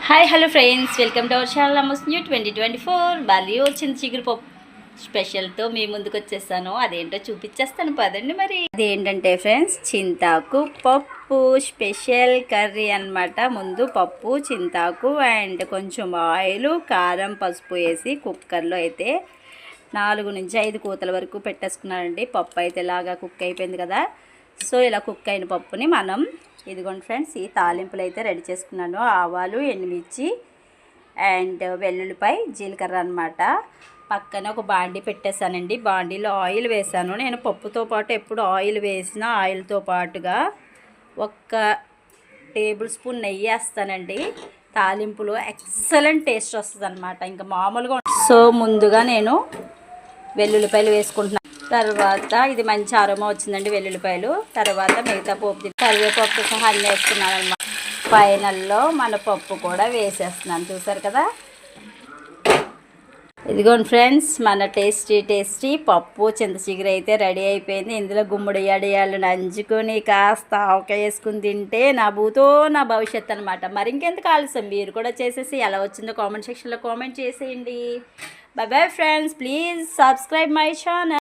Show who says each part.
Speaker 1: Hi hello friends, welcome to our channel Amma's new 2024. మళ్ళీ వచ్చింది చిగురు పప్పు స్పెషల్తో మీ ముందుకు వచ్చేసాను. అదేంటో చూపించేస్తాను పదండి. మరి అదేంటంటే ఫ్రెండ్స్, చింతాకు పప్పు స్పెషల్ కర్రీ అనమాట. ముందు పప్పు, చింతాకు అండ్ కొంచెం ఆయిల్, కారం, పసుపు వేసి కుక్కర్లో అయితే 4 నుంచి 5 కూతల వరకు పెట్టేసుకున్నానండి. పప్పు అయితే ఇలాగా కుక్ అయిపోయింది కదా. సో ఇలా కుక్ అయిన పప్పుని మనం ఇదిగోండి ఫ్రెండ్స్, ఈ తాలింపులు అయితే రెడీ చేసుకున్నాను. ఆవాలు, ఎండుమిర్చి అండ్ వెల్లుల్లిపాయ, జీలకర్ర అనమాట. పక్కన ఒక బాండీ పెట్టేశానండి. బాండీలో ఆయిల్ వేసాను. నేను పప్పుతో పాటు ఎప్పుడు ఆయిల్ వేసిన ఆయిల్తో పాటుగా 1 టేబుల్ స్పూన్ నెయ్యి వేస్తానండి. తాలింపులు ఎక్సలెంట్ టేస్ట్ వస్తుంది అనమాట, ఇంకా మామూలుగా. సో ముందుగా నేను వెల్లుల్లిపాయలు వేసుకుంటున్నాను. తర్వాత ఇది మంచి అరోమా వచ్చిందండి వెల్లుల్లిపాయలు. తర్వాత మిగతా పోపు కరివేపప్పు సహా అన్నీ వేసుకున్నాను అనమాట. ఫైనల్లో మన పప్పు కూడా వేసేస్తున్నాను, చూసారు కదా. ఇదిగోండి ఫ్రెండ్స్, మన టేస్టీ పప్పు చింతచిగురు అయితే రెడీ అయిపోయింది. ఇందులో గుమ్మడి అడియాలు నంచుకొని కాస్త ఆవకాయ వేసుకుని తింటే నా భూతో నా భవిష్యత్తు అనమాట. మరి ఇంకెందుకు ఆలస్యం, మీరు కూడా చేసేసి ఎలా వచ్చిందో కామెంట్ సెక్షన్లో కామెంట్ చేసేయండి. By bye friends, please subscribe my channel.